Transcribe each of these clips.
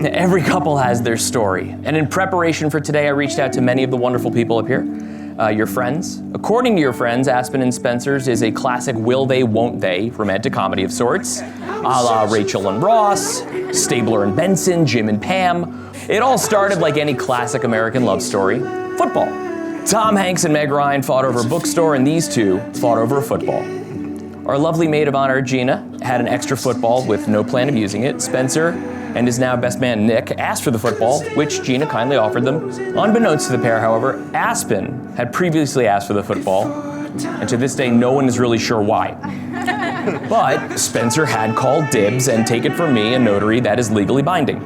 Every couple has their story, and in preparation for today, I reached out to many of the wonderful people up here, your friends. According to your friends, Aspen and Spencer's is a classic will they, won't they romantic comedy of sorts, a la Rachel and Ross, Stabler and Benson, Jim and Pam. It all started like any classic American love story, football. Tom Hanks and Meg Ryan fought over a bookstore, and these two fought over a football. Our lovely maid of honor, Gina, had an extra football with no plan of using it. Spencer and his now best man, Nick, asked for the football, which Gina kindly offered them. Unbeknownst to the pair, however, Aspen had previously asked for the football, and to this day, no one is really sure why. But Spencer had called dibs and taken from me a notary that is legally binding.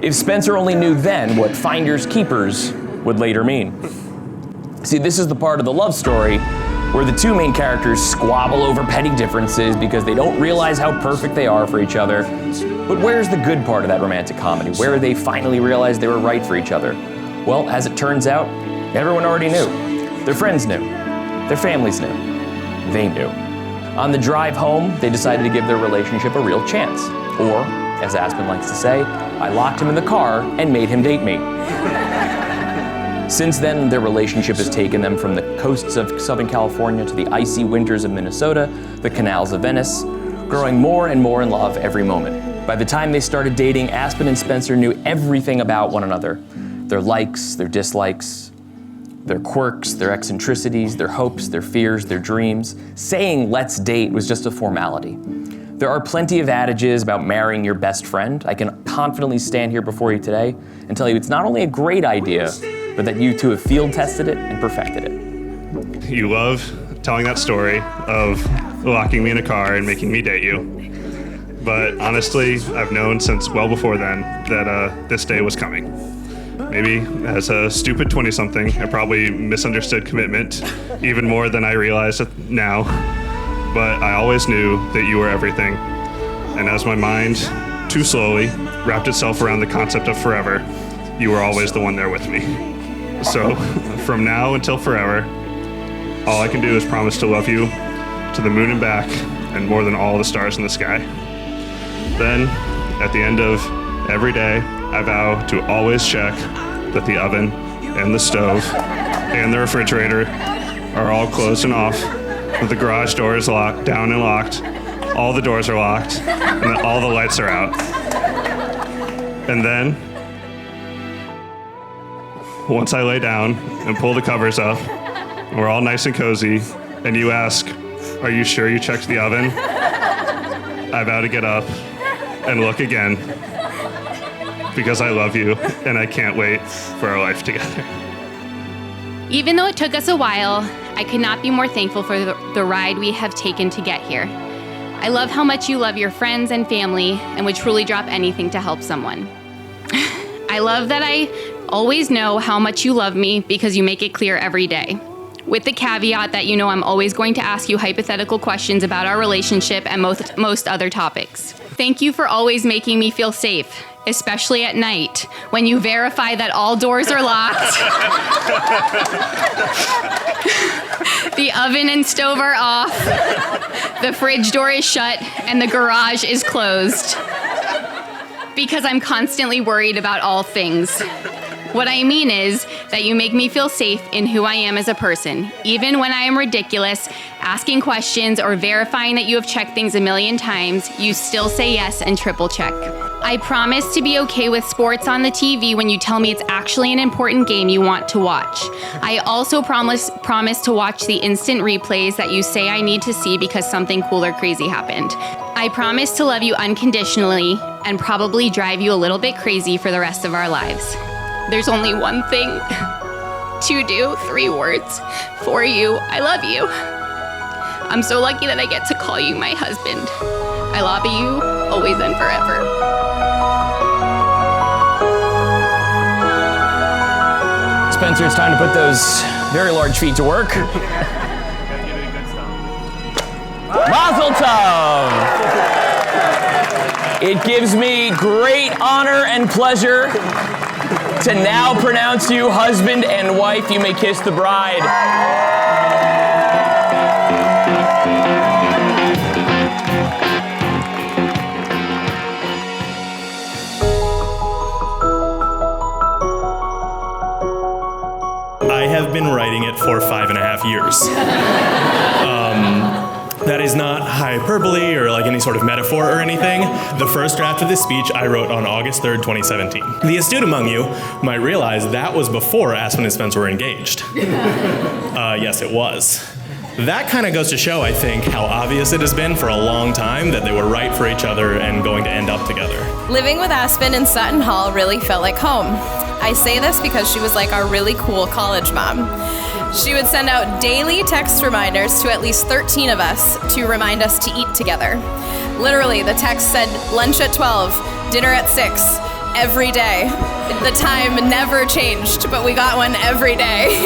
If Spencer only knew then what finders keepers would later mean. See, this is the part of the love story where the two main characters squabble over petty differences because they don't realize how perfect they are for each other. But where's the good part of that romantic comedy? Where they finally realized they were right for each other? Well, as it turns out, everyone already knew. Their friends knew. Their families knew. They knew. On the drive home, they decided to give their relationship a real chance. Or, as Aspen likes to say, I locked him in the car and made him date me. Since then, their relationship has taken them from the coasts of Southern California to the icy winters of Minnesota, the canals of Venice, growing more and more in love every moment. By the time they started dating, Aspen and Spencer knew everything about one another. Their likes, their dislikes, their quirks, their eccentricities, their hopes, their fears, their dreams. Saying let's date was just a formality. There are plenty of adages about marrying your best friend. I can confidently stand here before you today and tell you it's not only a great idea, but that you two have field tested it and perfected it. You love telling that story of locking me in a car and making me date you. But honestly, I've known since well before then that this day was coming. Maybe as a stupid 20-something, I probably misunderstood commitment even more than I realize now. But I always knew that you were everything. And as my mind, too slowly, wrapped itself around the concept of forever, you were always the one there with me. So from now until forever, all I can do is promise to love you to the moon and back, and more than all the stars in the sky. Then, at the end of every day, I vow to always check that the oven and the stove and the refrigerator are all closed and off, that the garage door is locked, down and locked, all the doors are locked, and that all the lights are out. And then, once I lay down and pull the covers up, we're all nice and cozy, and you ask, are you sure you checked the oven? I vow to get up and look again, because I love you and I can't wait for our life together. Even though it took us a while, I could not be more thankful for the ride we have taken to get here. I love how much you love your friends and family and would truly drop anything to help someone. I love that I always know how much you love me because you make it clear every day. With the caveat that you know I'm always going to ask you hypothetical questions about our relationship and most other topics. Thank you for always making me feel safe, especially at night when you verify that all doors are locked, the oven and stove are off, the fridge door is shut, and the garage is closed. Because I'm constantly worried about all things. What I mean is that you make me feel safe in who I am as a person. Even when I am ridiculous, asking questions or verifying that you have checked things a million times, you still say yes and triple check. I promise to be okay with sports on the TV when you tell me it's actually an important game you want to watch. I also promise to watch the instant replays that you say I need to see because something cool or crazy happened. I promise to love you unconditionally and probably drive you a little bit crazy for the rest of our lives. There's only one thing to do, 3 words. For you, I love you. I'm so lucky that I get to call you my husband. I love you, always and forever. Spencer, it's time to put those very large feet to work. Mazel tov! It gives me great honor and pleasure to now pronounce you husband and wife. You may kiss the bride. for 5.5 years. That is not hyperbole or like any sort of metaphor or anything. The first draft of this speech I wrote on August 3rd, 2017. The astute among you might realize that was before Aspen and Spencer were engaged. Yes, it was. That kind of goes to show, I think, how obvious it has been for a long time that they were right for each other and going to end up together. Living with Aspen in Sutton Hall really felt like home. I say this because she was like our really cool college mom. She would send out daily text reminders to at least 13 of us to remind us to eat together. Literally, the text said lunch at 12, dinner at 6, every day. The time never changed, but we got one every day.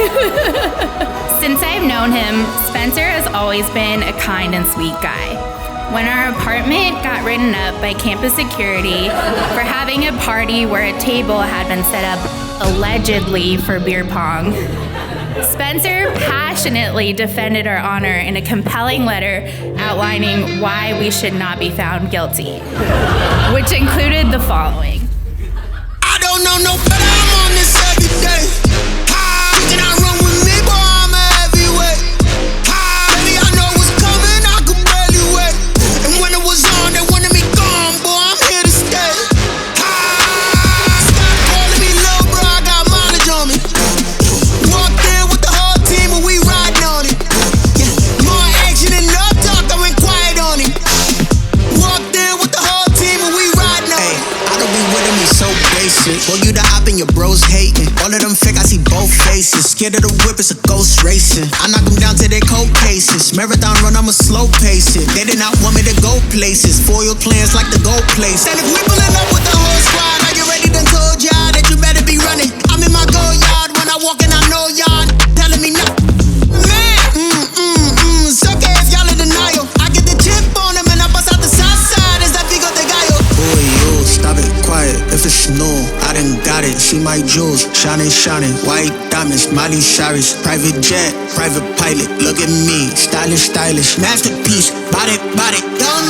Since I've known him, Spencer has always been a kind and sweet guy. When our apartment got written up by campus security for having a party where a table had been set up allegedly for beer pong, Spencer passionately defended our honor in a compelling letter outlining why we should not be found guilty, which included the following. I don't know no better, I'm on this every day. You cannot run with me, boy, I'm a heavyweight. Baby, I know what's coming, I could barely wait. And when it was on, they wanted me gone, boy, I'm here to stay. Stop calling me little bro, I got mileage on me. Walked in with the whole team and we riding on it. Yeah, more action than no talk, I went quiet on him. Walked in with the whole team and we riding on it. I don't be winning me so basic. Well, you the op and your bros hating. All of them fake, I see both faces. Scared of the whip, it's a ghost racing. I knock them down to their cold cases. Marathon run, I'ma slow pace it. They did not want me to go places. Foil plans like the gold place. And if we pulling up with the whole squad, are you ready? Done told y'all that you better be running. I'm in my go yard when I walk in, I know y'all telling me no. Man, it's okay if y'all in denial. I get the chip on them and I bust out the south side. Is that Vigo de Gallo? Boy, yo, stop it, quiet. If it's no, I done got it. See my jewels, shining, shining. White diamonds, Miley Cyrus. Private jet, private pilot. Look at me, stylish, stylish. Masterpiece, body, done.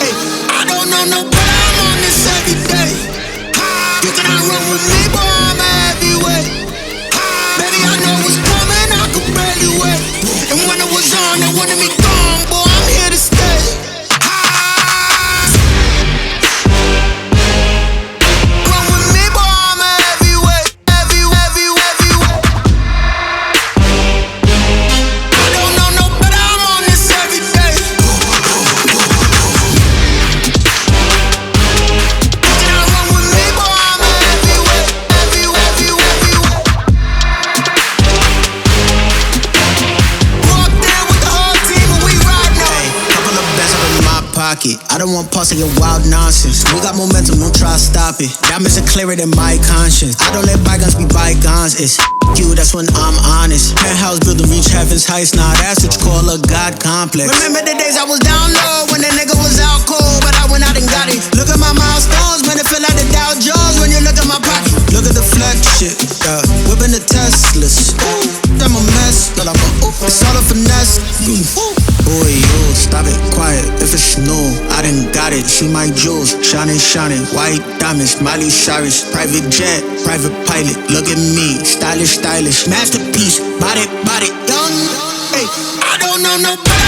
Hey, I don't know no better, I'm on this every day. You cannot run with me, boy, I'm a heavyweight. Baby, I know what's coming, I could barely wait. And when it was on, they wanted me gone, boy, I'm here to stay. Run with me, boy, I'm a heavyweight. I don't know no better, I'm on this every day. You cannot run with me, boy, I'm a heavyweight. Walked in with the whole team and we riding on. Couple of bands up in my pocket. I don't want pause to get wild nonsense. We got momentum, don't try to stop it. Diamonds are clearer than my conscience. I don't let bygones be bygones. It's you, that's when I'm honest. Penthouse building reach heaven's heights. Nah, that's what you call a God complex. Remember the days I was down low when the nigga was out cold, but I went out and got it. Look at my milestones, man, it feel like the Dow Jones when you look at my pocket. Look at the flex shit, whipping the Teslas. Ooh, I'm a mess, but I'm a it's all a finesse. Boy, yo, stop it, quiet. If it's no, I done got it. See my jewels, shining, shining. White diamonds, Miley Cyrus. Private jet, private pilot. Look at me, stylish, stylish. Masterpiece, body, done. Hey, I don't know no better.